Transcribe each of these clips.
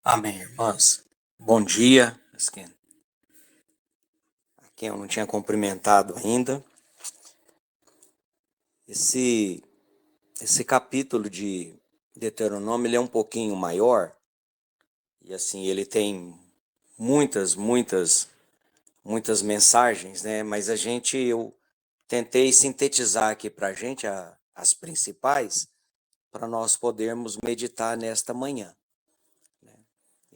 Amém, irmãs. Bom dia. A quem eu não tinha cumprimentado ainda. Esse, esse capítulo de Deuteronômio ele é um pouquinho maior e assim ele tem muitas mensagens, né? Mas eu tentei sintetizar aqui para a gente as principais para nós podermos meditar nesta manhã.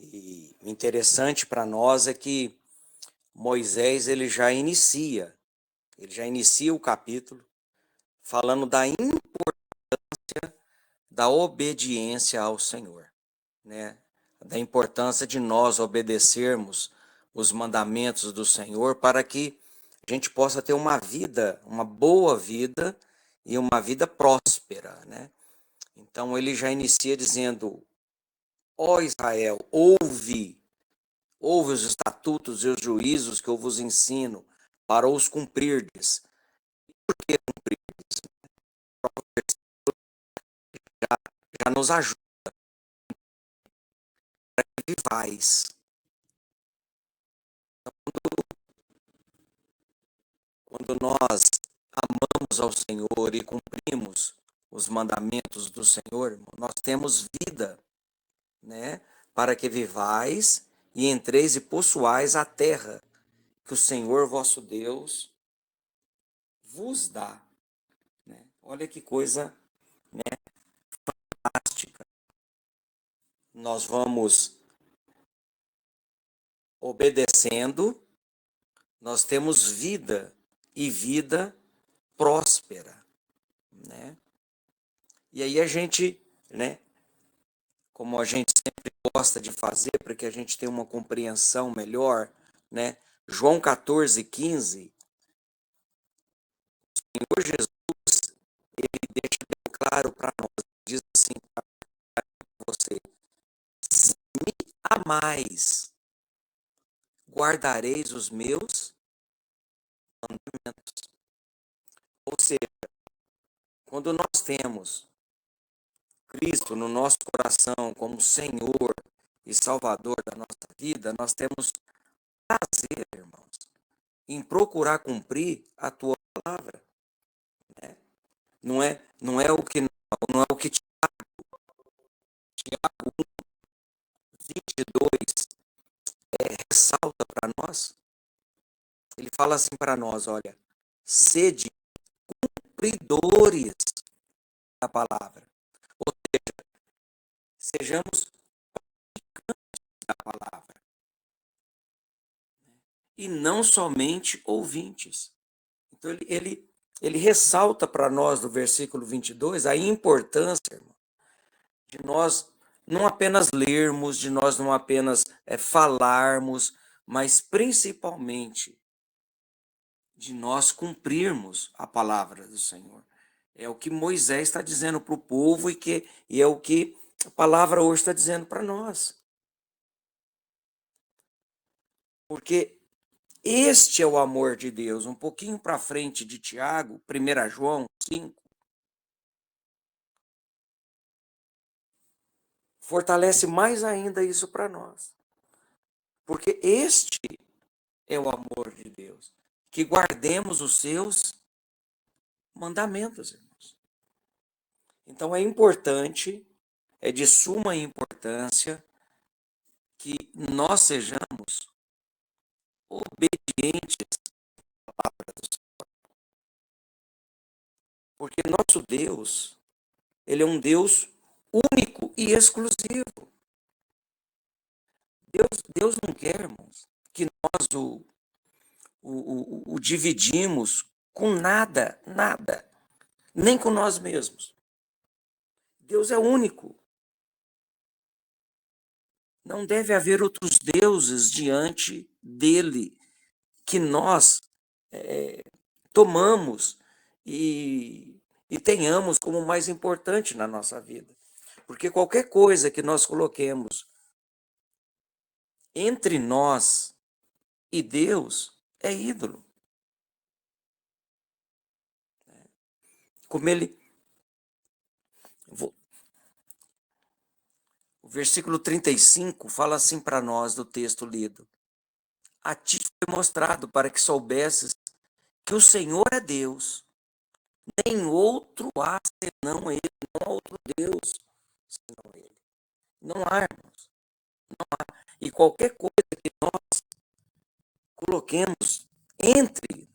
E o interessante para nós é que Moisés ele já inicia o capítulo falando da obediência ao Senhor, né? Da importância de nós obedecermos os mandamentos do Senhor para que a gente possa ter uma vida, uma boa vida e uma vida próspera, né? Então ele já inicia dizendo: Ó Israel, ouve os estatutos e os juízos que eu vos ensino para os cumprirdes. Já nos ajuda e vivais. Quando nós amamos ao Senhor e cumprimos os mandamentos do Senhor, irmão, nós temos vida, né? Para que vivais e entreis e possuais a terra que o Senhor vosso Deus vos dá, né? Olha que coisa fantástica. Nós vamos obedecendo, nós temos vida e vida próspera, né? E aí a gente, né, como a gente sempre gosta de fazer para que a gente tenha uma compreensão melhor, né? João 14:15, Senhor Jesus, ele deixa bem claro para nós, diz assim para você: se me amais, guardareis os meus mandamentos. Ou seja, quando nós temos Cristo no nosso coração como Senhor e Salvador da nossa vida, nós temos prazer, irmãos, em procurar cumprir a tua palavra. Não é o que não é o que Tiago 22 ressalta para nós. Ele fala assim para nós, olha, sede cumpridores da palavra. Ou sejamos da palavra e não somente ouvintes. Então ele ressalta para nós no versículo 22 a importância, irmão, de nós não apenas lermos, de nós não apenas falarmos, mas principalmente de nós cumprirmos a palavra do Senhor. É o que Moisés está dizendo para o povo e é o que a palavra hoje está dizendo para nós. Porque este é o amor de Deus. Um pouquinho para frente de Tiago, 1 João 5, fortalece mais ainda isso para nós. Porque este é o amor de Deus. Que guardemos os seus mandamentos, irmãos. Então é importante, é de suma importância que nós sejamos obedientes à palavra do Senhor. Porque nosso Deus, ele é um Deus único e exclusivo. Deus não quer, irmãos, que nós o dividimos com nada, nada, nem com nós mesmos. Deus é único. Não deve haver outros deuses diante dele que nós tomamos e tenhamos como mais importante na nossa vida. Porque qualquer coisa que nós coloquemos entre nós e Deus é ídolo. Como ele. O versículo 35 fala assim para nós do texto lido: a ti foi mostrado para que soubesses que o Senhor é Deus, nem outro há senão Ele, não há outro Deus senão Ele. Não há, irmãos. E qualquer coisa que nós coloquemos entre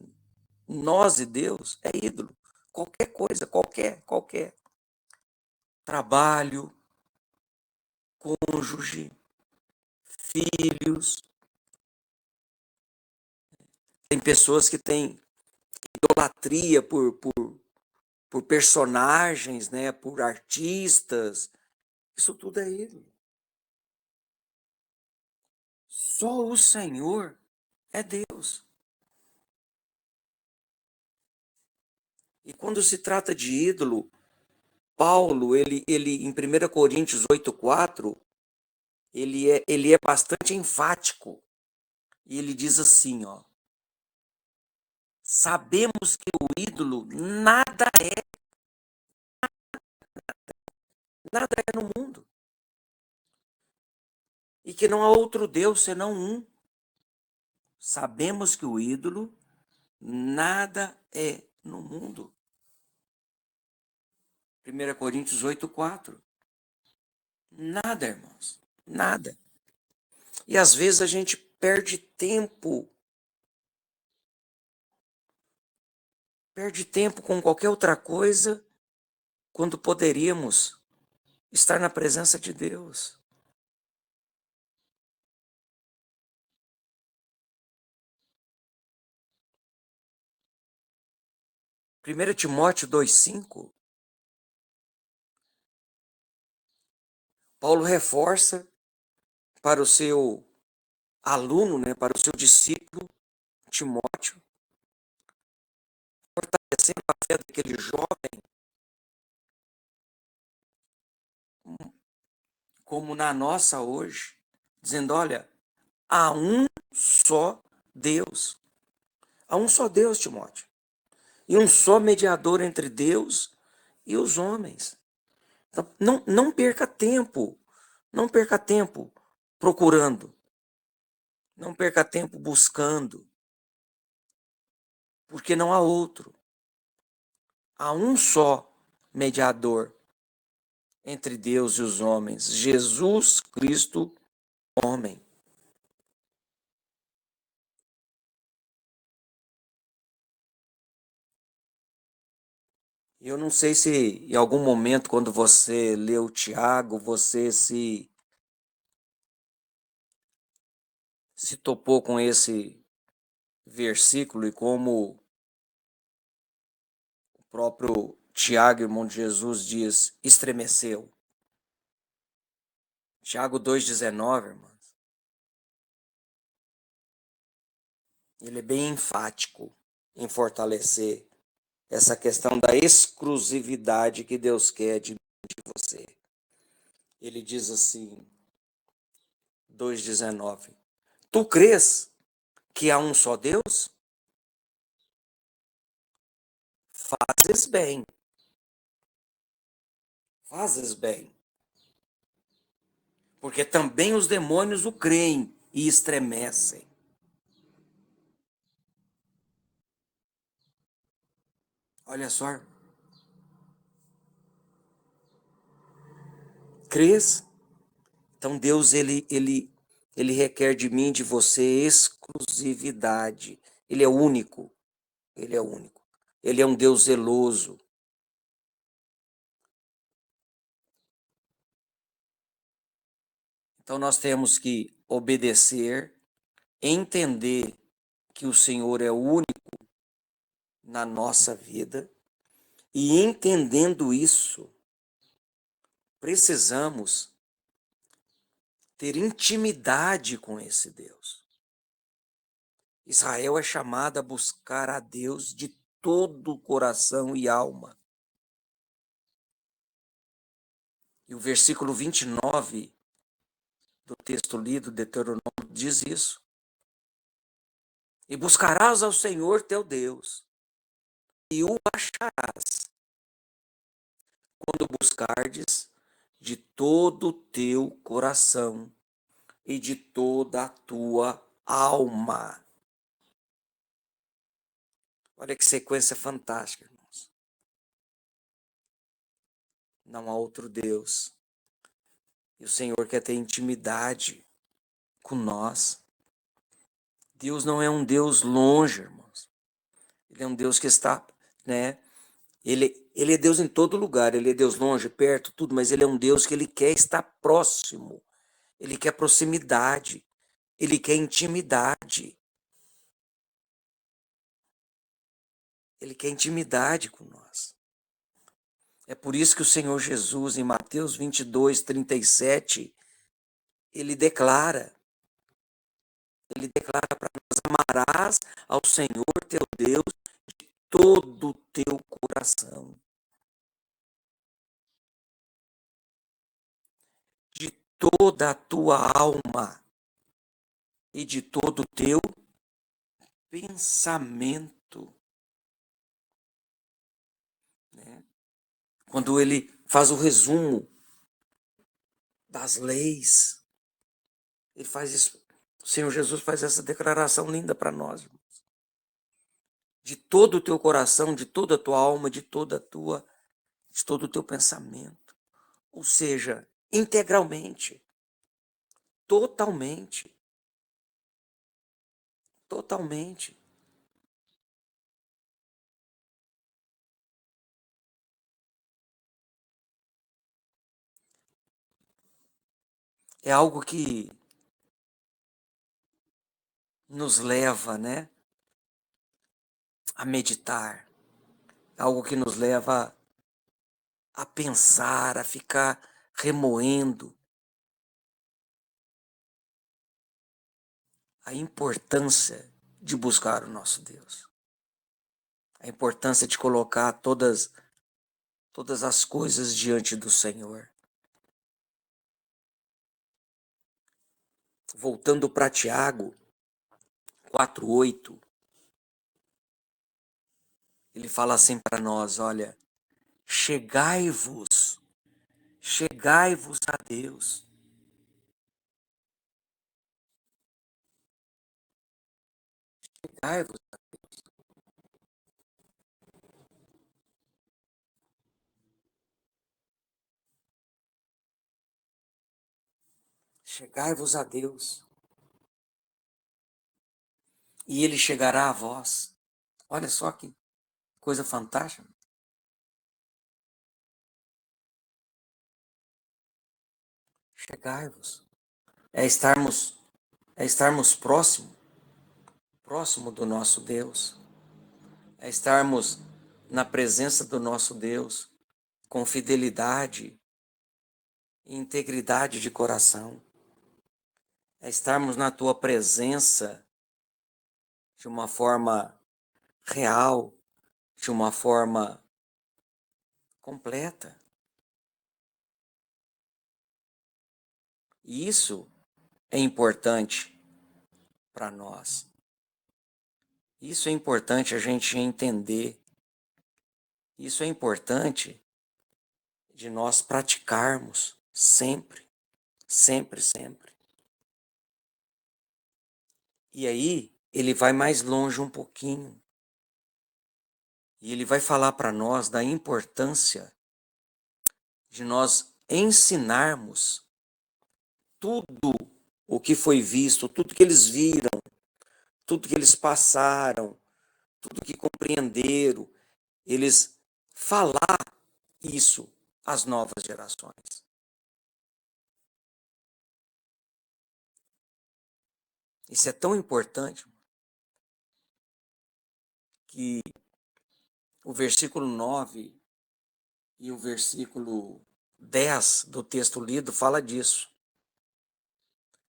nós e Deus é ídolo. Qualquer coisa, qualquer. Trabalho, cônjuge, filhos. Tem pessoas que têm idolatria por personagens, né, por artistas. Isso tudo é ídolo. Só o Senhor é Deus. E quando se trata de ídolo, Paulo, ele em 1 Coríntios 8:4, ele é bastante enfático. E ele diz assim, ó: sabemos que o ídolo nada é no mundo, e que não há outro Deus senão um. Sabemos que o ídolo nada é no mundo. 1 Coríntios 8:4. Nada, irmãos, nada. E às vezes a gente perde tempo com qualquer outra coisa, quando poderíamos estar na presença de Deus. Primeiro Timóteo 2:5, Paulo reforça para o seu aluno, né, para o seu discípulo Timóteo, fortalecendo a fé daquele jovem, como na nossa hoje, dizendo: olha, há um só Deus. Há um só Deus, Timóteo. E um só mediador entre Deus e os homens. Então, não perca tempo. Não perca tempo procurando. Não perca tempo buscando. Porque não há outro. Há um só mediador entre Deus e os homens: Jesus Cristo, homem. Eu não sei se em algum momento, quando você leu Tiago, você se topou com esse versículo e como o próprio Tiago, irmão de Jesus, diz: estremeceu. Tiago 2,19, irmãos, ele é bem enfático em fortalecer essa questão da exclusividade que Deus quer de você. Ele diz assim, 2,19: tu crês que há um só Deus? Fazes bem. Fazes bem. Porque também os demônios o creem e estremecem. Olha só. Crês? Então Deus, ele requer de mim, de você, exclusividade. Ele é único. Ele é único. Ele é um Deus zeloso. Então nós temos que obedecer, entender que o Senhor é único na nossa vida, e entendendo isso, precisamos ter intimidade com esse Deus. Israel é chamada a buscar a Deus de todo o coração e alma. E o versículo 29 do texto lido, Deuteronômio, diz isso. E buscarás ao Senhor teu Deus, e o acharás, quando buscardes de todo o teu coração e de toda a tua alma. Olha que sequência fantástica, irmãos. Não há outro Deus. E o Senhor quer ter intimidade com nós. Deus não é um Deus longe, irmãos. Ele é um Deus que está, né? Ele é Deus em todo lugar. Ele é Deus longe, perto, tudo. Mas ele é um Deus que ele quer estar próximo. Ele quer proximidade. Ele quer intimidade. Ele quer intimidade com nós. É por isso que o Senhor Jesus, em Mateus 22:37, ele declara para nós: amarás ao Senhor teu Deus de todo o teu coração, de toda a tua alma e de todo o teu pensamento. Né? Quando ele faz o resumo das leis, ele faz isso. O Senhor Jesus faz essa declaração linda para nós. De todo o teu coração, de toda a tua alma, de todo o teu pensamento. Ou seja, integralmente, totalmente, totalmente. É algo que nos leva, né, a meditar, algo que nos leva a pensar, a ficar remoendo a importância de buscar o nosso Deus. A importância de colocar todas as coisas diante do Senhor. Voltando para Tiago 4:8, ele fala assim para nós: olha, chegai-vos a Deus. Chegai-vos, chegai-vos a Deus, e ele chegará a vós. Olha só que coisa fantástica. Chegai-vos. É estarmos, é estarmos próximo do nosso Deus. É estarmos na presença do nosso Deus com fidelidade e integridade de coração. É estarmos na tua presença de uma forma real, de uma forma completa. E isso é importante para nós. Isso é importante a gente entender. Isso é importante de nós praticarmos sempre, sempre, sempre. E aí, ele vai mais longe um pouquinho. E ele vai falar para nós da importância de nós ensinarmos tudo o que foi visto, tudo que eles viram, tudo que eles passaram, tudo que compreenderam, eles falar isso às novas gerações. Isso é tão importante que o versículo 9 e o versículo 10 do texto lido fala disso.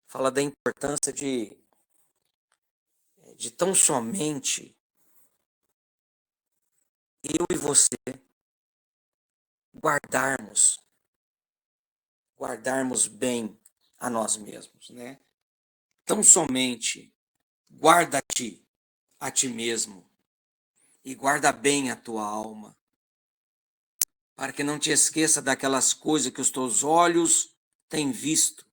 Fala da importância de tão somente eu e você guardarmos, guardarmos bem a nós mesmos, né? Tão somente guarda-te a ti mesmo e guarda bem a tua alma, para que não te esqueça daquelas coisas que os teus olhos têm visto,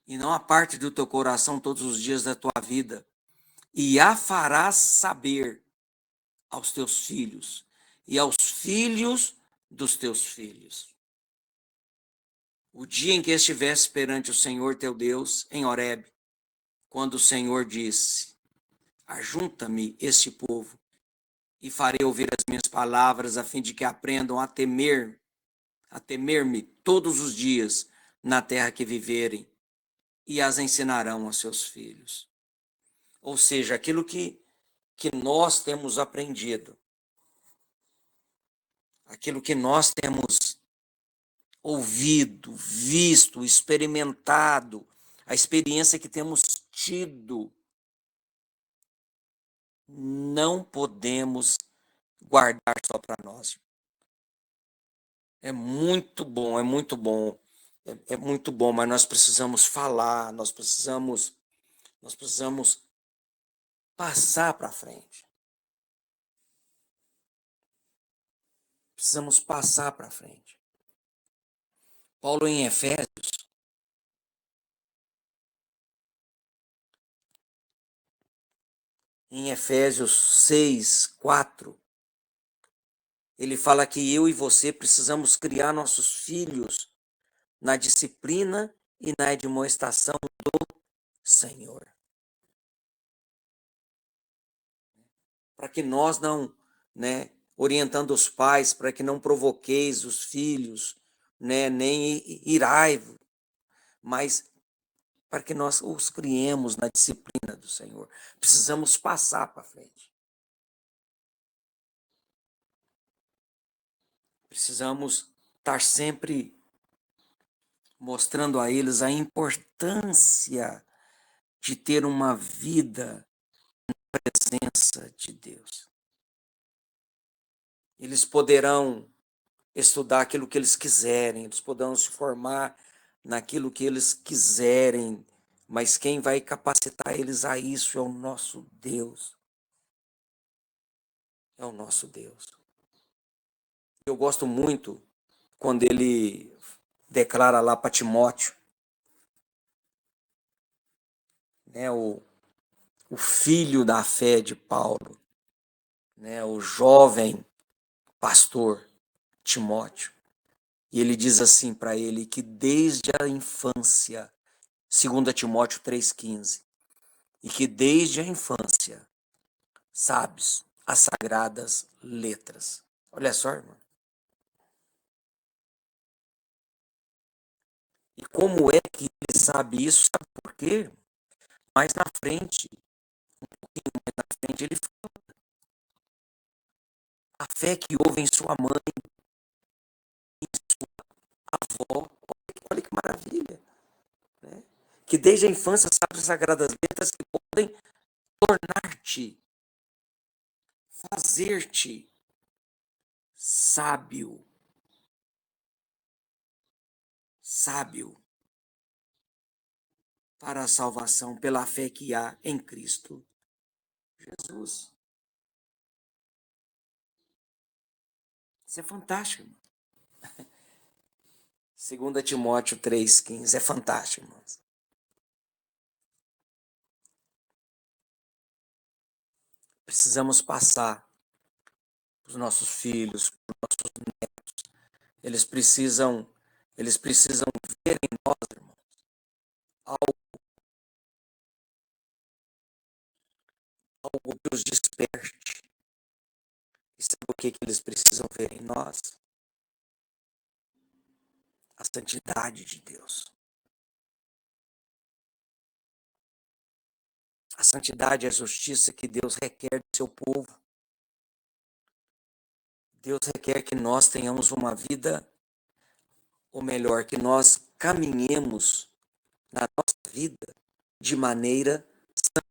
e não aparte do teu coração todos os dias da tua vida, e a farás saber aos teus filhos e aos filhos dos teus filhos. O dia em que estivesse perante o Senhor teu Deus em Horebe, quando o Senhor disse: ajunta-me este povo e farei ouvir as minhas palavras, a fim de que aprendam a temer-me todos os dias na terra que viverem, e as ensinarão aos seus filhos. Ou seja, aquilo que nós temos aprendido, aquilo que nós temos ouvido, visto, experimentado, a experiência que temos tido, não podemos guardar só para nós. É muito bom, é muito bom, é muito bom, mas nós precisamos falar, nós precisamos passar para frente. Precisamos passar para frente. Paulo em Efésios 6:4, ele fala que eu e você precisamos criar nossos filhos na disciplina e na admoestação do Senhor. Para que nós não, né, orientando os pais, para que não provoqueis os filhos, né, nem irai-vos, mas para que nós os criemos na disciplina do Senhor. Precisamos passar para frente. Precisamos estar sempre mostrando a eles a importância de ter uma vida na presença de Deus. Eles poderão estudar aquilo que eles quiserem, eles poderão se formar naquilo que eles quiserem, mas quem vai capacitar eles a isso é o nosso Deus. É o nosso Deus. Eu gosto muito quando ele declara lá para Timóteo, né, o filho da fé de Paulo, né, o jovem pastor Timóteo. E ele diz assim para ele que desde a infância, 2 Timóteo 3,15, e que desde a infância sabes as sagradas letras. Olha só, irmão. E como é que ele sabe isso? Sabe por quê? Mais na frente, mais na frente, ele fala, a fé que houve em sua mãe, em sua avó, olha que maravilha, né? Que desde a infância sabe as sagradas letras que podem tornar-te, fazer-te sábio, sábio para a salvação pela fé que há em Cristo Jesus. Isso é fantástico, irmão. 2 Timóteo 3,15 é fantástico, irmãos. Precisamos passar para os nossos filhos, para os nossos netos. Eles precisam ver em nós, irmão, algo, algo que os desperte. E sabe o que eles precisam ver em nós? A santidade de Deus. A santidade e a justiça que Deus requer do seu povo. Deus requer que nós tenhamos uma vida, ou melhor, que nós caminhemos na nossa vida de maneira santa.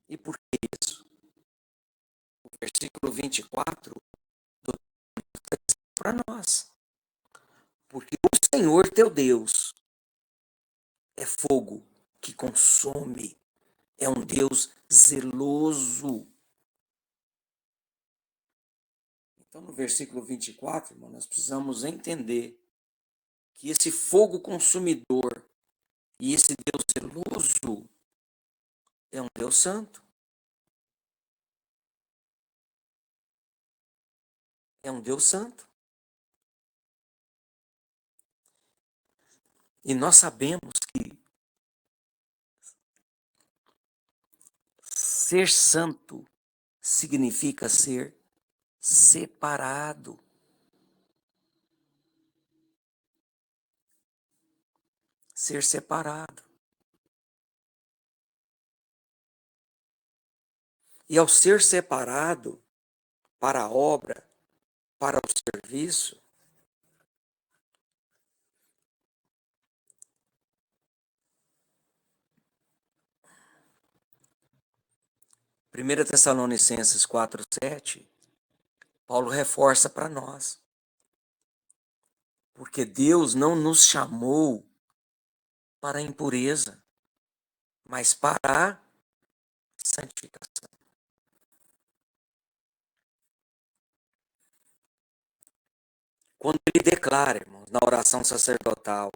E por que isso? O versículo 24 do para nós. Porque o Senhor teu Deus é fogo que consome é um Deus zeloso. Então, no versículo 24, irmão, nós precisamos entender que esse fogo consumidor e esse Deus zeloso é um Deus santo. É um Deus santo. E nós sabemos que ser santo significa ser separado. Ser separado. E ao ser separado para a obra, para o serviço, Primeira Tessalonicenses 4:7, Paulo reforça para nós. Porque Deus não nos chamou para a impureza, mas para a santificação. Quando ele declara, irmãos, na oração sacerdotal,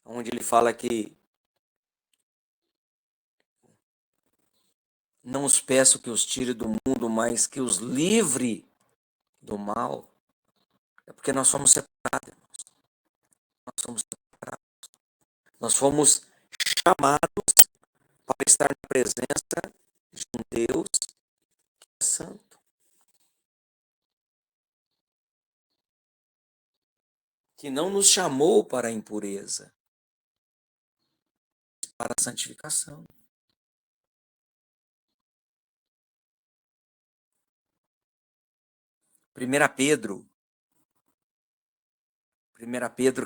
onde ele fala que não os peço que os tire do mundo, mas que os livre do mal, é porque nós somos separados, irmãos. Nós somos separados. Nós fomos chamados para estar na presença de um Deus que é santo, que não nos chamou para a impureza, para a santificação. Primeira Pedro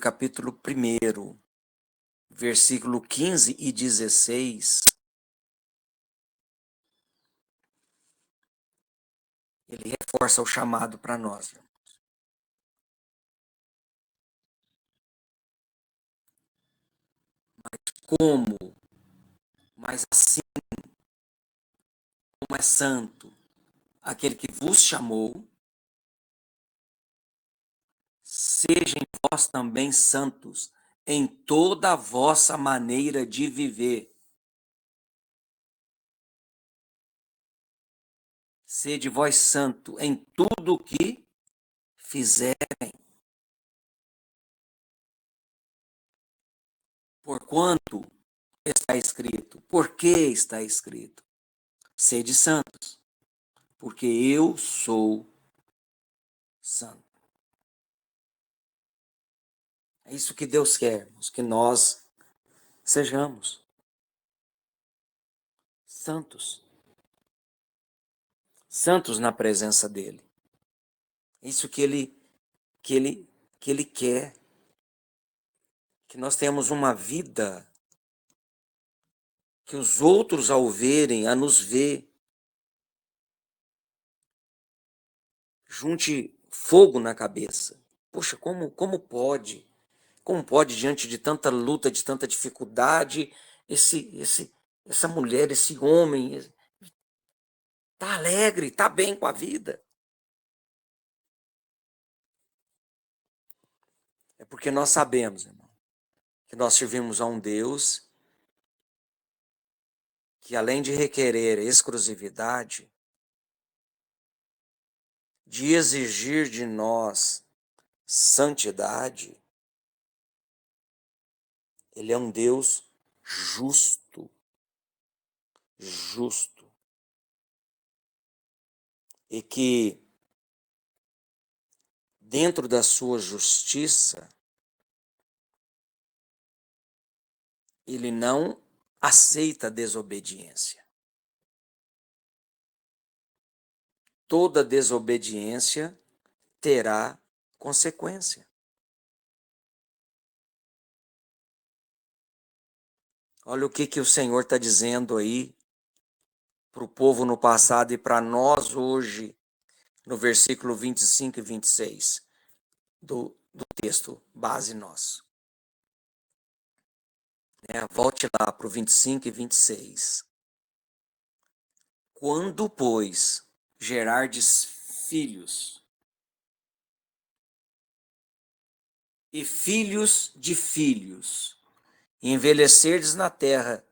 capítulo 1, versículo 15 e 16, ele reforça o chamado para nós. Como? Mas assim como é santo aquele que vos chamou, sejam vós também santos em toda a vossa maneira de viver. Sede vós santo em tudo o que fizerem. Porquanto está escrito. Por que está escrito? Sede santos, porque eu sou santo. É isso que Deus quer, irmãos, que nós sejamos santos. Santos na presença dele. Isso que ele que ele quer, que nós tenhamos uma vida que os outros ao verem, a nos ver, junte fogo na cabeça. Poxa, como pode? Como pode diante de tanta luta, de tanta dificuldade, essa mulher, esse homem tá alegre, tá bem com a vida? É porque nós sabemos, irmão, que nós servimos a um Deus que, além de requerer exclusividade, de exigir de nós santidade, ele é um Deus justo, justo, e que dentro da sua justiça ele não aceita desobediência. Toda desobediência terá consequência. Olha o que o Senhor está dizendo aí para o povo no passado e para nós hoje, no versículo 25 e 26 do texto base nosso. Volte lá para o 25 e 26. Quando, pois, gerardes filhos, e filhos de filhos, e envelhecerdes na terra,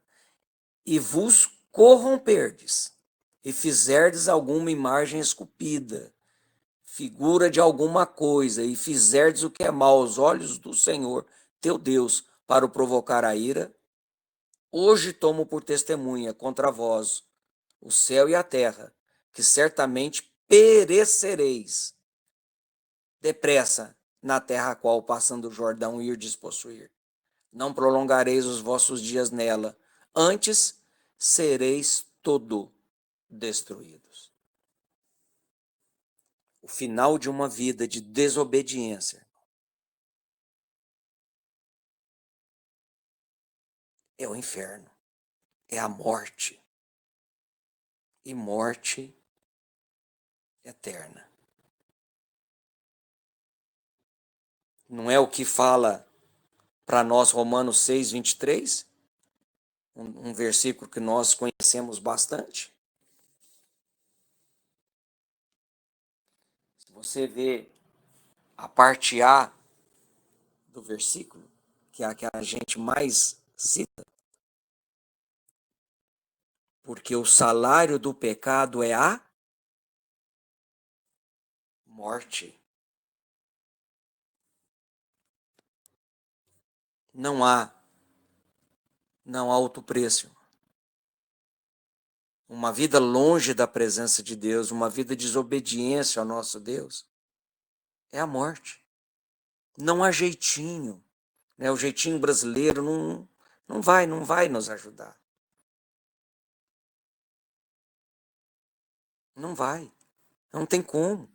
e vos corromperdes, e fizerdes alguma imagem esculpida, figura de alguma coisa, e fizerdes o que é mal aos olhos do Senhor, teu Deus, para o provocar a ira, hoje tomo por testemunha contra vós o céu e a terra, que certamente perecereis depressa na terra a qual, passando o Jordão, irdes possuir. Não prolongareis os vossos dias nela, antes sereis todo destruídos. O final de uma vida de desobediência é o inferno, é a morte, e morte eterna. Não é o que fala para nós Romanos 6, 23? Um versículo que nós conhecemos bastante. Se você vê a parte A do versículo, que é a que a gente mais cita, porque o salário do pecado é a morte. Não há, não há outro preço. Uma vida longe da presença de Deus, uma vida de desobediência ao nosso Deus, é a morte. Não há jeitinho, né? O jeitinho brasileiro não vai nos ajudar. Não vai. Não tem como.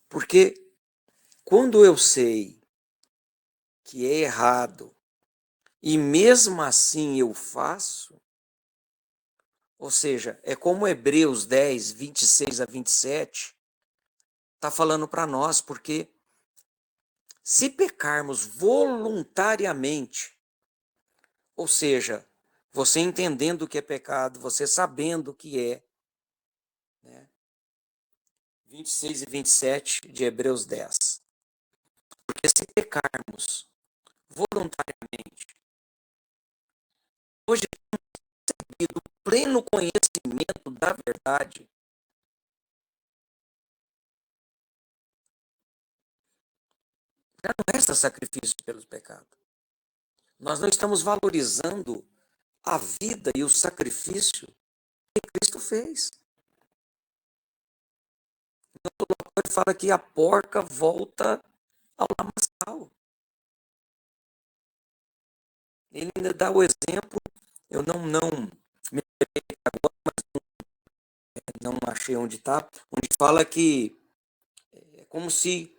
Porque quando eu sei que é errado e mesmo assim eu faço, ou seja, é como Hebreus 10, 26 a 27, está falando para nós, porque se pecarmos voluntariamente, ou seja, você entendendo o que é pecado, você sabendo o que é, né? 26 e 27 de Hebreus 10. Porque se pecarmos voluntariamente, hoje do pleno conhecimento da verdade, já não resta sacrifício pelos pecados. Nós não estamos valorizando a vida e o sacrifício que Cristo fez. Ele fala que a porca volta ao lamaçal. Ele ainda dá o exemplo, eu não me agora, não achei onde está, onde fala que é como se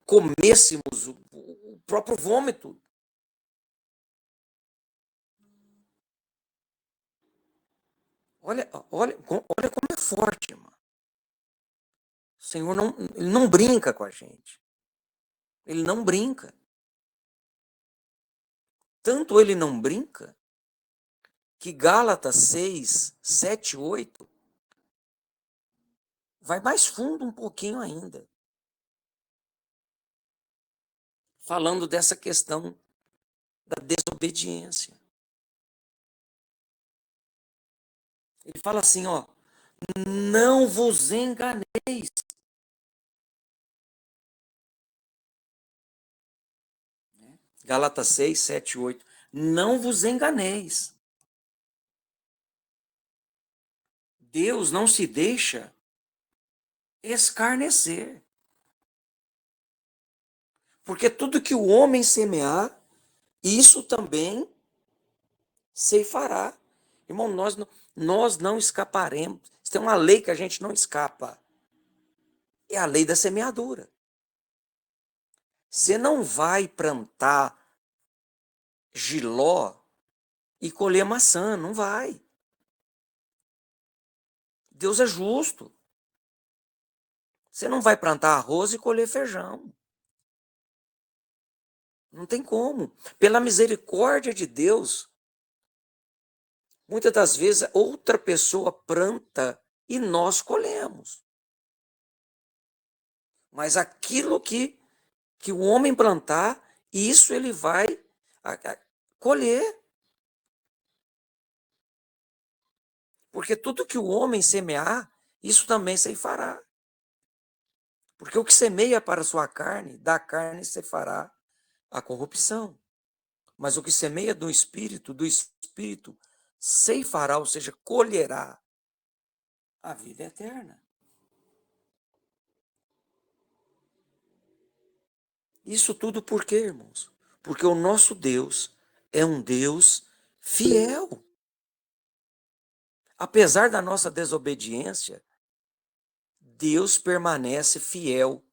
comêssemos o próprio vômito. Olha como é forte, irmão. O Senhor ele não brinca com a gente. Ele não brinca. Tanto ele não brinca, que Gálatas 6, 7, 8 vai mais fundo um pouquinho ainda, falando dessa questão da desobediência. Ele fala assim, ó, não vos enganeis. Gálatas 6, 7, 8. Não vos enganeis. Deus não se deixa escarnecer. Porque tudo que o homem semear, isso também ceifará. Irmão, nós não escaparemos. Tem uma lei que a gente não escapa. É a lei da semeadura. Você não vai plantar jiló e colher maçã, não vai. Deus é justo. Você não vai plantar arroz e colher feijão. Não tem como. Pela misericórdia de Deus, muitas das vezes outra pessoa planta e nós colhemos. Mas aquilo que o homem plantar, isso ele vai colher. Porque tudo que o homem semear, isso também ceifará. Porque o que semeia para a sua carne, da carne ceifará a corrupção. Mas o que semeia do espírito ceifará, ou seja, colherá a vida eterna. Isso tudo por quê, irmãos? Porque o nosso Deus é um Deus fiel. Apesar da nossa desobediência, Deus permanece fiel.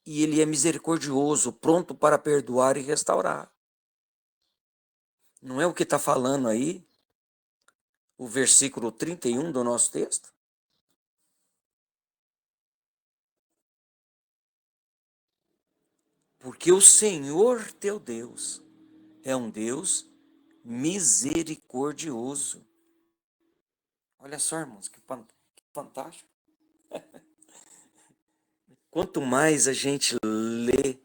E ele é misericordioso, pronto para perdoar e restaurar. Não é o que está falando aí, o versículo 31 do nosso texto? Porque o Senhor teu Deus é um Deus misericordioso. Olha só, irmãos, que fantástico. Quanto mais a gente lê,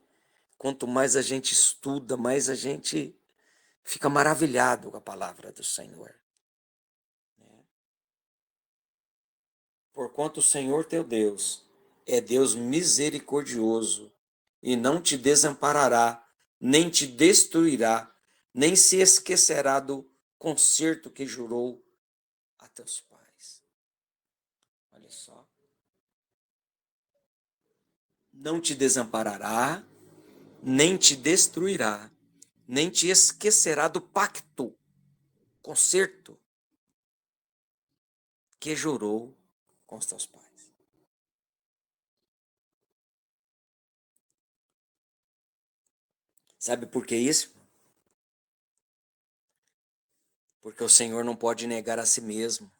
quanto mais a gente estuda, mais a gente fica maravilhado com a palavra do Senhor. Porquanto o Senhor teu Deus é Deus misericordioso e não te desamparará, nem te destruirá, nem se esquecerá do concerto que jurou a teus pais. Olha só. Não te desamparará, nem te destruirá, nem te esquecerá do pacto, concerto que jurou com os teus pais. Sabe por que isso? Porque o Senhor não pode negar a si mesmo.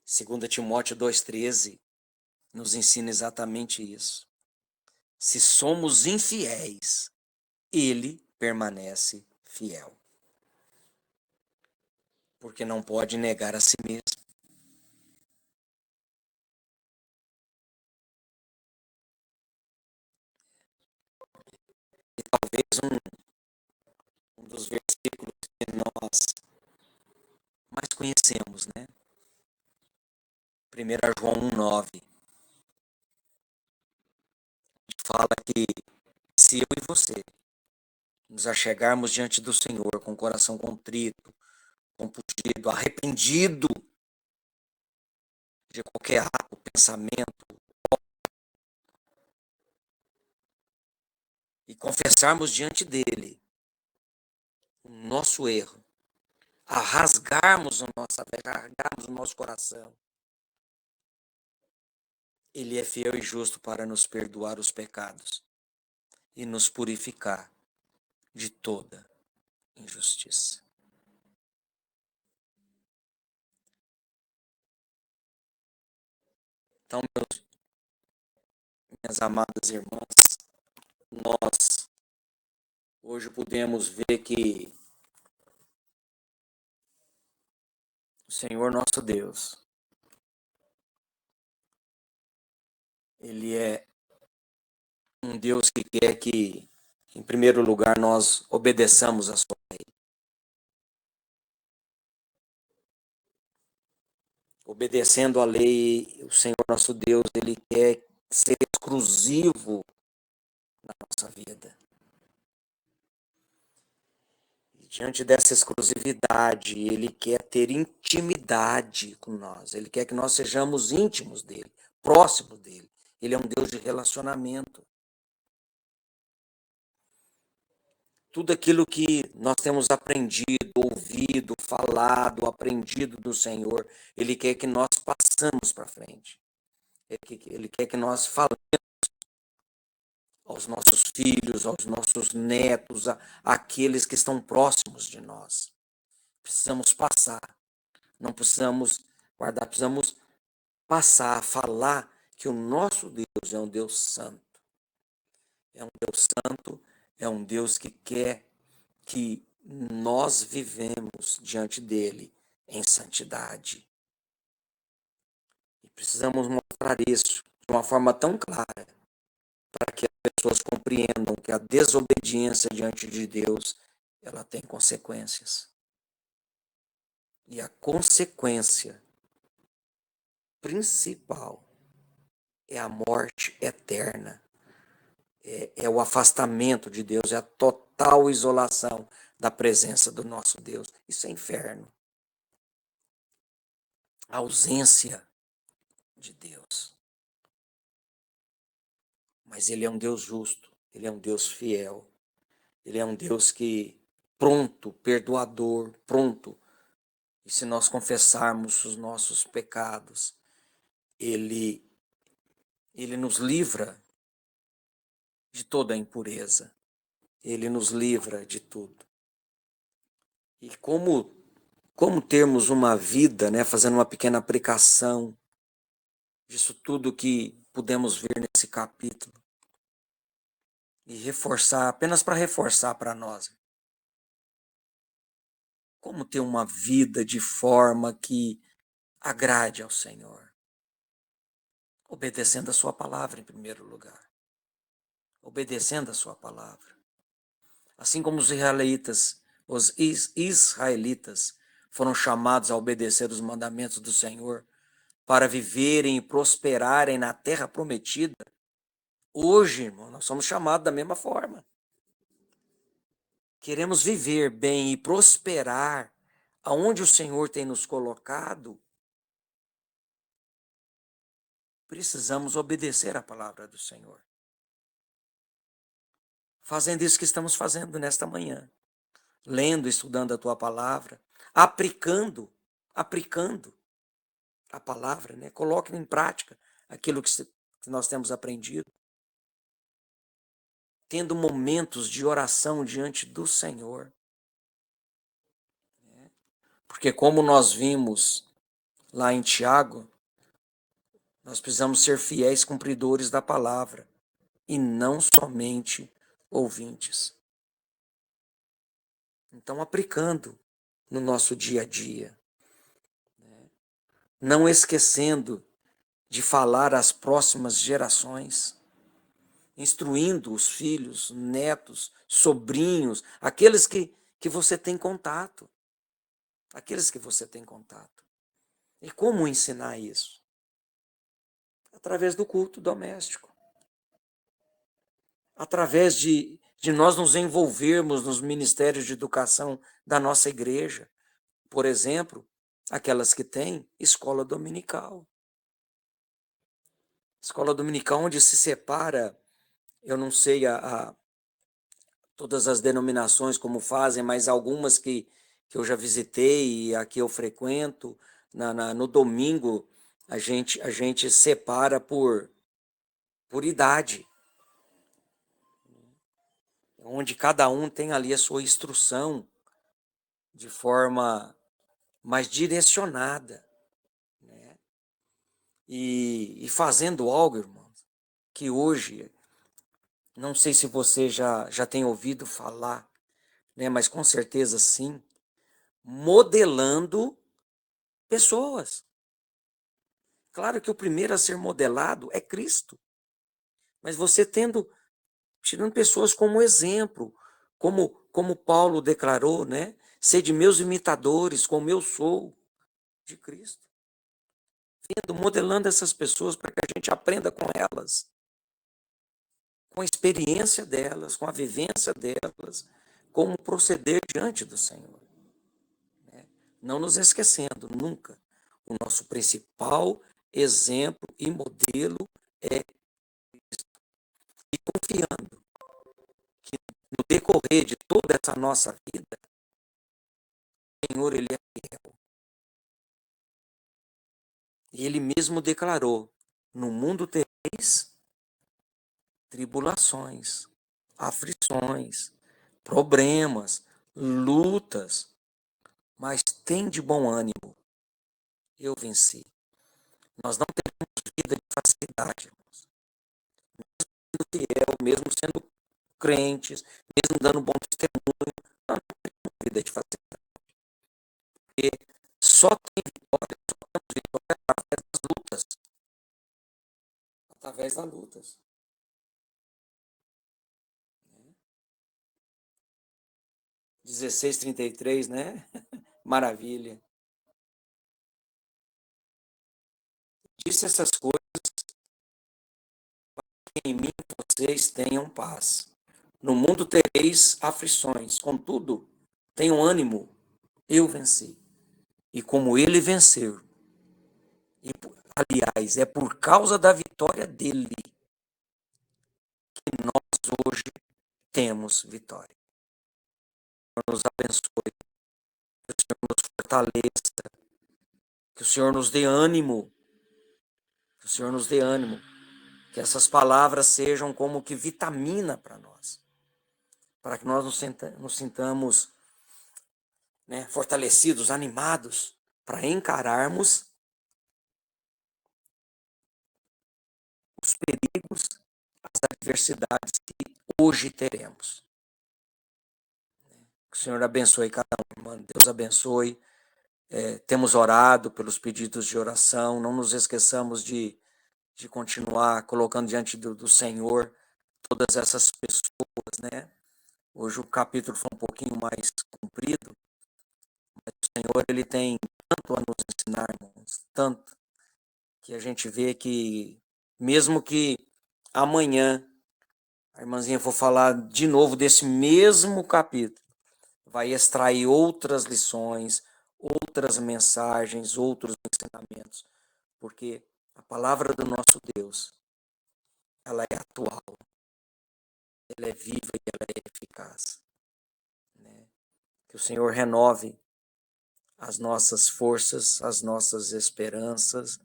2 Timóteo 2,13 nos ensina exatamente isso. Se somos infiéis, ele permanece fiel. Porque não pode negar a si mesmo. E talvez um dos versículos que nós mais conhecemos, né? 1 João 1,9 fala que se eu e você nos achegarmos diante do Senhor com o coração contrito, compungido, arrependido de qualquer ato, pensamento, e confessarmos diante dele o nosso erro, a rasgarmos a nossa fé, rasgarmos o nosso coração, ele é fiel e justo para nos perdoar os pecados e nos purificar de toda injustiça. Então, minhas amadas irmãs, nós hoje podemos ver que o Senhor nosso Deus, ele é um Deus que quer que, em primeiro lugar, nós obedeçamos a sua lei. Obedecendo a lei, o Senhor nosso Deus, ele quer ser exclusivo na nossa vida. E diante dessa exclusividade, ele quer ter intimidade com nós. Ele quer que nós sejamos íntimos dele, próximos dele. Ele é um Deus de relacionamento. Tudo aquilo que nós temos aprendido, ouvido, falado, aprendido do Senhor, ele quer que nós passamos para frente. Ele quer que nós falemos aos nossos filhos, aos nossos netos, àqueles que estão próximos de nós. Precisamos passar, não precisamos guardar, precisamos passar, falar que o nosso Deus é um Deus santo. É um Deus santo, é um Deus que quer que nós vivemos diante dele em santidade. E precisamos mostrar isso de uma forma tão clara para que as pessoas compreendam que a desobediência diante de Deus, ela tem consequências. E a consequência principal é a morte eterna, é o afastamento de Deus, é a total isolação da presença do nosso Deus. Isso é inferno. A ausência de Deus. Mas ele é um Deus justo, ele é um Deus fiel, ele é um Deus que pronto, perdoador, pronto. E se nós confessarmos os nossos pecados, ele nos livra de toda a impureza. Ele nos livra de tudo. E como termos uma vida, né, fazendo uma pequena aplicação disso tudo que pudemos ver nesse capítulo e reforçar, apenas para reforçar para nós. Como ter uma vida de forma que agrade ao Senhor? Obedecendo a sua palavra em primeiro lugar. Obedecendo a sua palavra. Assim como os israelitas foram chamados a obedecer os mandamentos do Senhor para viverem e prosperarem na terra prometida, hoje, irmão, nós somos chamados da mesma forma. Queremos viver bem e prosperar aonde o Senhor tem nos colocado, precisamos obedecer à palavra do Senhor. Fazendo isso que estamos fazendo nesta manhã. Lendo, estudando a tua palavra, aplicando a palavra, né? Coloque em prática aquilo que nós temos aprendido. Tendo momentos de oração diante do Senhor. Porque como nós vimos lá em Tiago, nós precisamos ser fiéis cumpridores da palavra e não somente ouvintes. Então, aplicando no nosso dia a dia, não esquecendo de falar às próximas gerações, instruindo os filhos, netos, sobrinhos, aqueles que você tem contato. Aqueles que você tem contato. E como ensinar isso? Através do culto doméstico. Através de nós nos envolvermos nos ministérios de educação da nossa igreja. Por exemplo, aquelas que têm escola dominical. Escola dominical onde se separa, eu não sei todas as denominações como fazem, mas algumas que eu já visitei e aqui eu frequento, no domingo a gente separa por idade, onde cada um tem ali a sua instrução de forma mais direcionada, né? E fazendo algo, irmãos, que hoje, não sei se você já tem ouvido falar, né? Mas com certeza sim, modelando pessoas. Claro que o primeiro a ser modelado é Cristo, mas você tirando pessoas como exemplo, como Paulo declarou, né? Sede meus imitadores, como eu sou de Cristo. Modelando essas pessoas para que a gente aprenda com elas, com a experiência delas, com a vivência delas, como proceder diante do Senhor. Né? Não nos esquecendo nunca, o nosso principal exemplo e modelo é Cristo. E confiando que no decorrer de toda essa nossa vida, o Senhor, Ele é fiel. E Ele mesmo declarou, no mundo tereis tribulações, aflições, problemas, lutas, mas tem de bom ânimo. Eu venci. Nós não temos vida de facilidade, irmãos. fiel, mesmo sendo crentes, mesmo dando bom testemunho, não tem vida de facilidade. Porque só tem vitória, só temos vitória através das lutas. Através das lutas. 16:33, né? Maravilha. Disse essas coisas que em mim vocês tenham paz. No mundo tereis aflições, contudo, tenham ânimo, eu venci. E como ele venceu, e, aliás, é por causa da vitória dele que nós hoje temos vitória. Que o Senhor nos abençoe, que o Senhor nos fortaleça, que o Senhor nos dê ânimo, que o Senhor nos dê ânimo, que essas palavras sejam como que vitamina para nós, para que nós nos sintamos, né, fortalecidos, animados, para encararmos os perigos, as adversidades que hoje teremos. Que o Senhor abençoe cada um, irmão. Deus abençoe. Temos orado pelos pedidos de oração. Não nos esqueçamos de continuar colocando diante do Senhor todas essas pessoas, né? Hoje o capítulo foi um pouquinho mais comprido, mas o Senhor, ele tem tanto a nos ensinar, irmãos, tanto, que a gente vê que, mesmo que amanhã a irmãzinha for falar de novo desse mesmo capítulo, vai extrair outras lições, outras mensagens, outros ensinamentos, porque a palavra do nosso Deus, ela é atual, ela é viva e ela é eficaz, né? Que o Senhor renove as nossas forças, as nossas esperanças,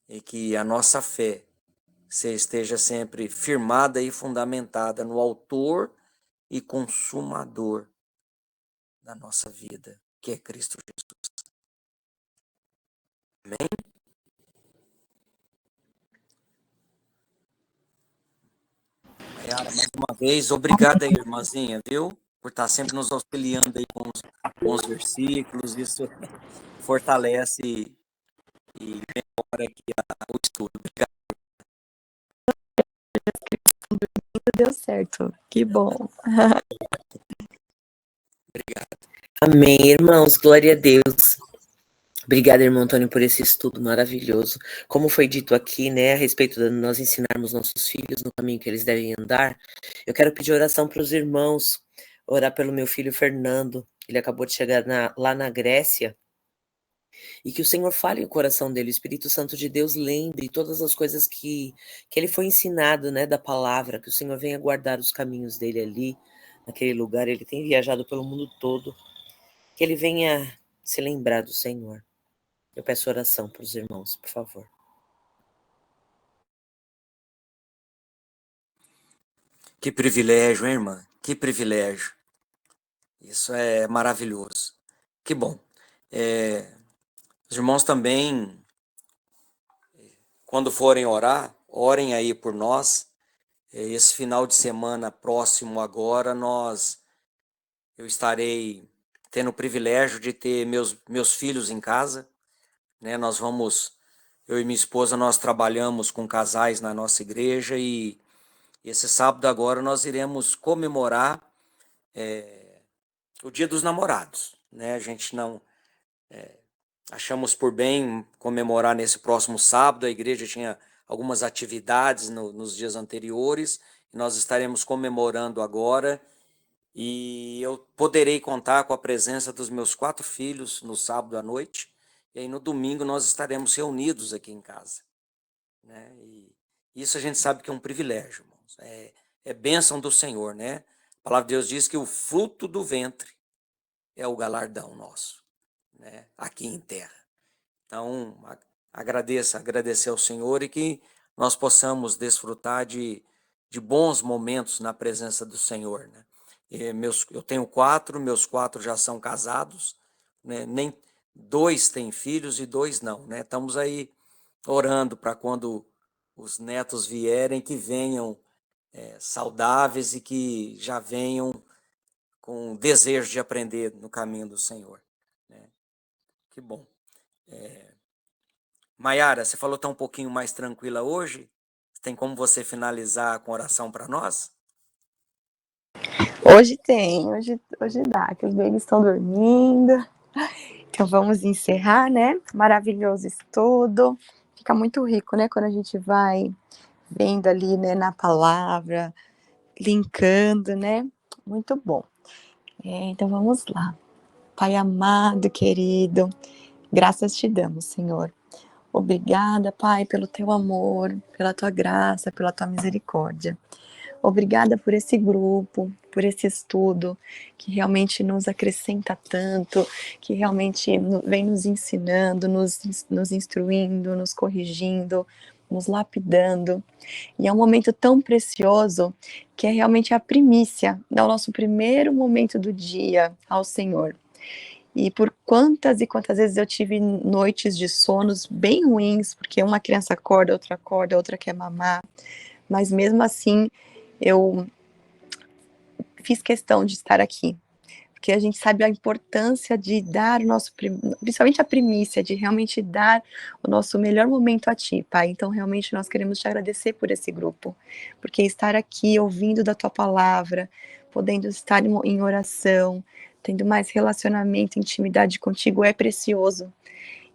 e que a nossa fé esteja sempre firmada e fundamentada no autor e consumador da nossa vida, que é Cristo Jesus. Amém? Mayara, mais uma vez, obrigada aí, irmãzinha, viu? Por estar sempre nos auxiliando aí com os versículos, isso fortalece e melhora aqui o estudo. Obrigado. Deu certo, que bom. Obrigado. Amém, irmãos, glória a Deus. Obrigada, irmão Antônio, por esse estudo maravilhoso. Como foi dito aqui, né, a respeito de nós ensinarmos nossos filhos no caminho que eles devem andar, eu quero pedir oração para os irmãos, orar pelo meu filho Fernando. Ele acabou de chegar lá na Grécia, e que o Senhor fale o coração dele, o Espírito Santo de Deus lembre todas as coisas que ele foi ensinado, né, da palavra, que o Senhor venha guardar os caminhos dele ali, naquele lugar. Ele tem viajado pelo mundo todo, que ele venha se lembrar do Senhor. Eu peço oração para os irmãos, por favor. Que privilégio, hein, irmã? Que privilégio. Isso é maravilhoso. Que bom. Os irmãos também, quando forem orar, orem aí por nós. Esse final de semana próximo agora, eu estarei tendo o privilégio de ter meus filhos em casa, né? Eu e minha esposa, nós trabalhamos com casais na nossa igreja e esse sábado agora nós iremos comemorar o Dia dos Namorados, né? A gente não achamos por bem comemorar nesse próximo sábado. A igreja tinha algumas atividades nos dias anteriores e nós estaremos comemorando agora. E eu poderei contar com a presença dos meus 4 filhos no sábado à noite. E aí no domingo nós estaremos reunidos aqui em casa, né? E isso a gente sabe que é um privilégio, irmãos. É bênção do Senhor, né? A palavra de Deus diz que o fruto do ventre é o galardão nosso, né? Aqui em terra. Então, agradecer ao Senhor e que nós possamos desfrutar de bons momentos na presença do Senhor, né? Eu tenho 4, meus 4 já são casados, né? Nem 2 têm filhos e 2 não, né? Estamos aí orando para quando os netos vierem, que venham saudáveis e que já venham com desejo de aprender no caminho do Senhor, né? Que bom. Maiara, você falou que está um pouquinho mais tranquila hoje. Tem como você finalizar com oração para nós? Hoje tem, hoje dá, que os babies estão dormindo. Então vamos encerrar, né? Maravilhoso estudo. Fica muito rico, né? Quando a gente vai vendo ali, né, na palavra, linkando, né? Muito bom. Então vamos lá. Pai amado, querido, graças te damos, Senhor. Obrigada, Pai, pelo teu amor, pela tua graça, pela tua misericórdia. Obrigada por esse grupo, por esse estudo que realmente nos acrescenta tanto, que realmente vem nos ensinando, nos instruindo, nos corrigindo, nos lapidando. E é um momento tão precioso que é realmente a primícia, é o nosso primeiro momento do dia ao Senhor. E por quantas e quantas vezes eu tive noites de sonos bem ruins, porque uma criança acorda, outra quer mamar, mas mesmo assim eu fiz questão de estar aqui, porque a gente sabe a importância de dar o nosso, principalmente a primícia, de realmente dar o nosso melhor momento a Ti, Pai. Então, realmente, nós queremos Te agradecer por esse grupo, porque estar aqui, ouvindo da Tua palavra, podendo estar em oração, tendo mais relacionamento, intimidade contigo, é precioso.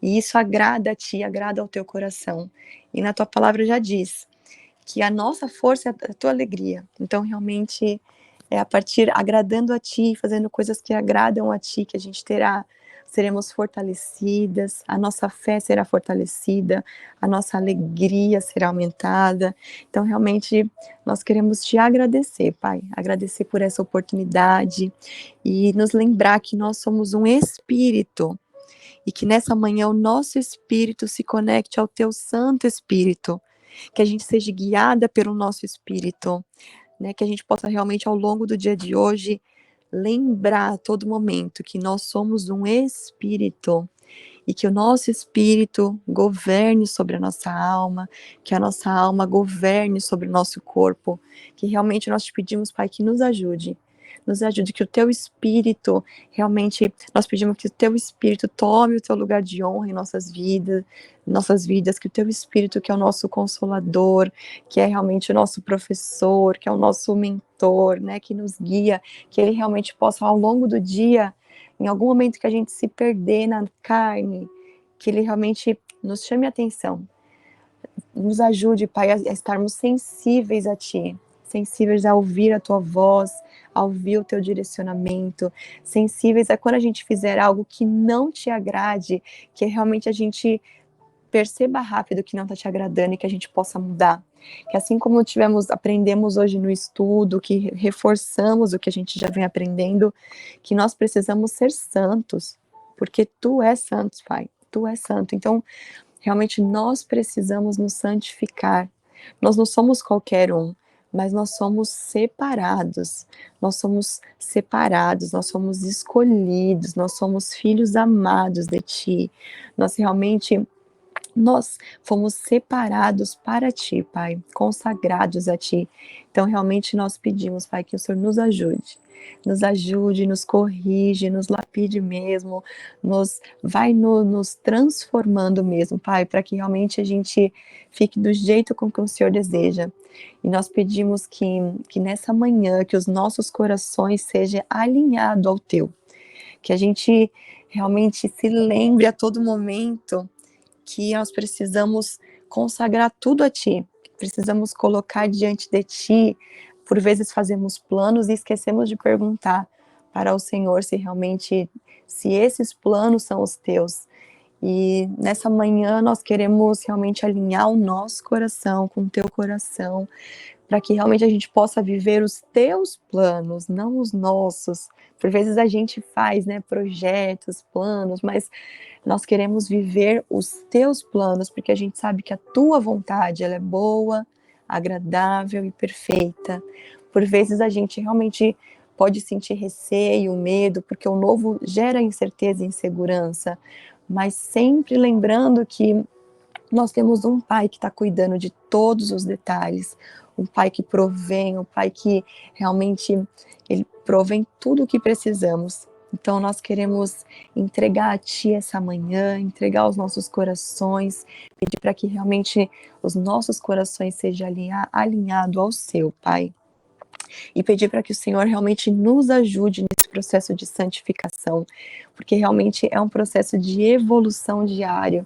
E isso agrada a Ti, agrada ao Teu coração. E na Tua palavra já diz que a nossa força é a Tua alegria. Então, realmente, é a partir agradando a Ti, fazendo coisas que agradam a Ti, que a gente seremos fortalecidas, a nossa fé será fortalecida, a nossa alegria será aumentada. Então, realmente, nós queremos Te agradecer, Pai, agradecer por essa oportunidade e nos lembrar que nós somos um espírito e que nessa manhã o nosso espírito se conecte ao Teu Santo Espírito, que a gente seja guiada pelo nosso espírito, né, que a gente possa realmente ao longo do dia de hoje lembrar a todo momento que nós somos um espírito e que o nosso espírito governe sobre a nossa alma, que a nossa alma governe sobre o nosso corpo, que realmente nós te pedimos, Pai, que nos ajude, que o teu espírito, realmente, nós pedimos que o teu espírito tome o teu lugar de honra em nossas vidas, que o teu espírito, que é o nosso consolador, que é realmente o nosso professor, que é o nosso mentor, né, que nos guia, que ele realmente possa, ao longo do dia, em algum momento que a gente se perder na carne, que ele realmente nos chame a atenção, nos ajude, Pai, a estarmos sensíveis a Ti, sensíveis a ouvir a Tua voz, a ouvir o Teu direcionamento, sensíveis a quando a gente fizer algo que não Te agrade, que realmente a gente perceba rápido que não está Te agradando e que a gente possa mudar. Que assim como aprendemos hoje no estudo, que reforçamos o que a gente já vem aprendendo, que nós precisamos ser santos, porque Tu és santo, Pai, Tu és santo. Então, realmente nós precisamos nos santificar. Nós não somos qualquer um, mas nós somos separados. Nós somos separados, nós somos escolhidos, nós somos filhos amados de Ti. Nós fomos separados para Ti, Pai, consagrados a Ti. Então, realmente, nós pedimos, Pai, que o Senhor nos ajude, nos corrige, nos lapide mesmo, nos transformando mesmo, Pai, para que realmente a gente fique do jeito com que o Senhor deseja. E nós pedimos que nessa manhã, que os nossos corações sejam alinhados ao Teu, que a gente realmente se lembre a todo momento que nós precisamos consagrar tudo a Ti, precisamos colocar diante de Ti. Por vezes fazemos planos e esquecemos de perguntar para o Senhor se esses planos são os Teus. E nessa manhã nós queremos realmente alinhar o nosso coração com o Teu coração, para que realmente a gente possa viver os Teus planos, não os nossos. Por vezes a gente faz, né, projetos, planos, mas nós queremos viver os Teus planos, porque a gente sabe que a Tua vontade, ela é boa, agradável e perfeita. Por vezes a gente realmente pode sentir receio, medo, porque o novo gera incerteza e insegurança, mas sempre lembrando que Nós temos um Pai que está cuidando de todos os detalhes, um Pai que provém, um Pai que realmente ele provém tudo o que precisamos. Então nós queremos entregar a Ti essa manhã, entregar os nossos corações, pedir para que realmente os nossos corações sejam alinhados ao Seu, Pai. E pedir para que o Senhor realmente nos ajude nesse processo de santificação, porque realmente é um processo de evolução diária.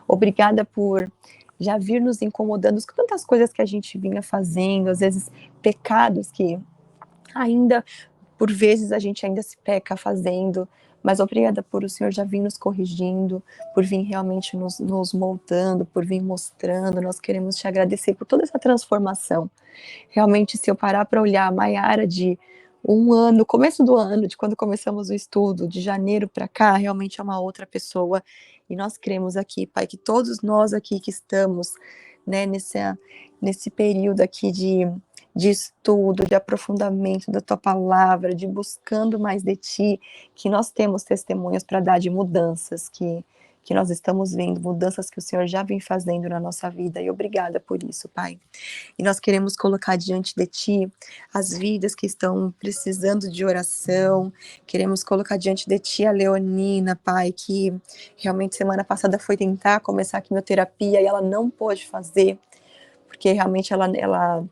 Obrigada por já vir nos incomodando com tantas coisas que a gente vinha fazendo, às vezes pecados que ainda, por vezes, a gente ainda se peca fazendo, mas obrigada por o Senhor já vir nos corrigindo, por vir realmente nos moldando, por vir mostrando. Nós queremos te agradecer por toda essa transformação. Realmente, se eu parar para olhar a Maiara de um ano, começo do ano, de quando começamos o estudo, de janeiro para cá, realmente é uma outra pessoa. E nós cremos aqui, Pai, que todos nós aqui que estamos, né, nesse período aqui de estudo, de aprofundamento da Tua palavra, de buscando mais de Ti, que nós temos testemunhos para dar de mudanças, que nós estamos vendo, mudanças que o Senhor já vem fazendo na nossa vida. E obrigada por isso, Pai. E nós queremos colocar diante de Ti as vidas que estão precisando de oração, queremos colocar diante de Ti a Leonina, Pai, que realmente semana passada foi tentar começar a quimioterapia e ela não pôde fazer, porque realmente ela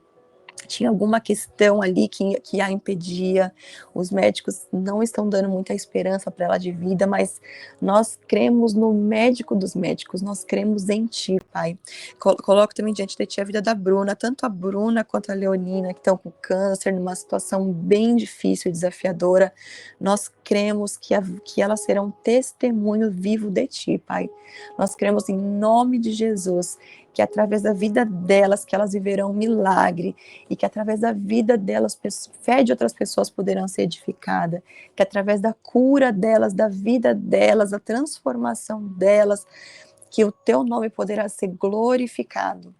tinha alguma questão ali que a impedia, os médicos não estão dando muita esperança para ela de vida, mas nós cremos no médico dos médicos, nós cremos em Ti, Pai. Coloco também diante de Ti a vida da Bruna, tanto a Bruna quanto a Leonina, que estão com câncer, numa situação bem difícil e desafiadora. Nós cremos que elas serão testemunho vivo de Ti, Pai. Nós cremos em nome de Jesus, que através da vida delas, que elas viverão um milagre, e que através da vida delas, fé de outras pessoas poderão ser edificadas, que através da cura delas, da vida delas, da transformação delas, que o Teu nome poderá ser glorificado.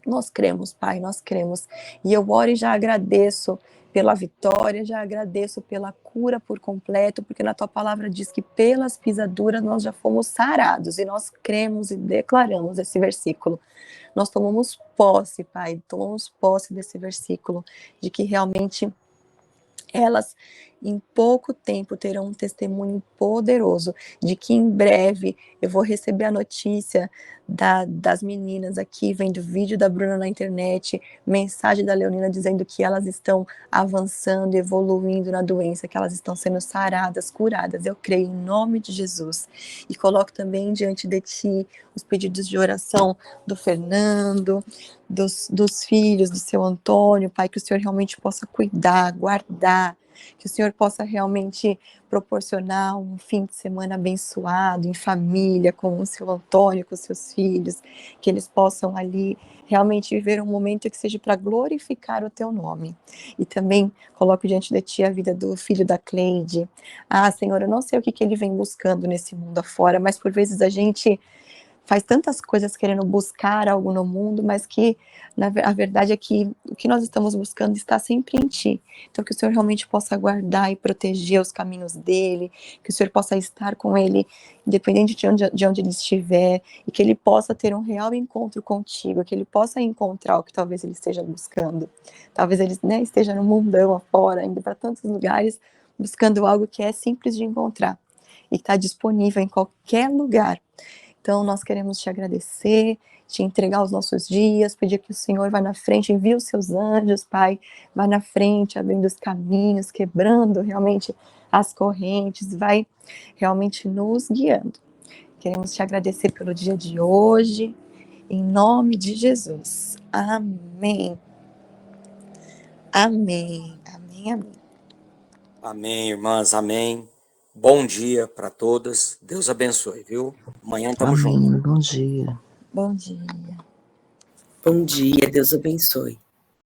Nós cremos, Pai, nós cremos. E eu oro e já agradeço pela vitória, já agradeço pela cura por completo, porque na Tua palavra diz que pelas pisaduras nós já fomos sarados, e nós cremos e declaramos esse versículo. Nós tomamos posse, Pai, tomamos posse desse versículo, de que realmente elas em pouco tempo terão um testemunho poderoso, de que em breve eu vou receber a notícia das meninas aqui, vendo vídeo da Bruna na internet, mensagem da Leonina dizendo que elas estão avançando, evoluindo na doença, que elas estão sendo saradas, curadas. Eu creio em nome de Jesus. E coloco também diante de Ti os pedidos de oração do Fernando, dos filhos do seu Antônio, Pai, que o Senhor realmente possa cuidar, guardar, que o Senhor possa realmente proporcionar um fim de semana abençoado, em família, com o seu Antônio, com os seus filhos, que eles possam ali realmente viver um momento que seja para glorificar o Teu nome. E também coloco diante de Ti a vida do filho da Cleide. Senhor, eu não sei o que ele vem buscando nesse mundo afora, mas por vezes a gente faz tantas coisas querendo buscar algo no mundo, mas que a verdade é que o que nós estamos buscando está sempre em Ti. Então que o Senhor realmente possa guardar e proteger os caminhos dele, que o Senhor possa estar com ele, independente de onde ele estiver, e que ele possa ter um real encontro contigo, que ele possa encontrar o que talvez ele esteja buscando. Talvez ele, né, esteja no mundão afora, indo para tantos lugares, buscando algo que é simples de encontrar e que está disponível em qualquer lugar. Então, nós queremos Te agradecer, Te entregar os nossos dias, pedir que o Senhor vá na frente, envie os Seus anjos, Pai, vá na frente, abrindo os caminhos, quebrando realmente as correntes, vai realmente nos guiando. Queremos Te agradecer pelo dia de hoje, em nome de Jesus. Amém. Amém. Amém, amém. Amém, irmãs, amém. Bom dia para todas. Deus abençoe, viu? Amanhã estamos juntos. Amém. Bom dia. Bom dia. Bom dia, Deus abençoe.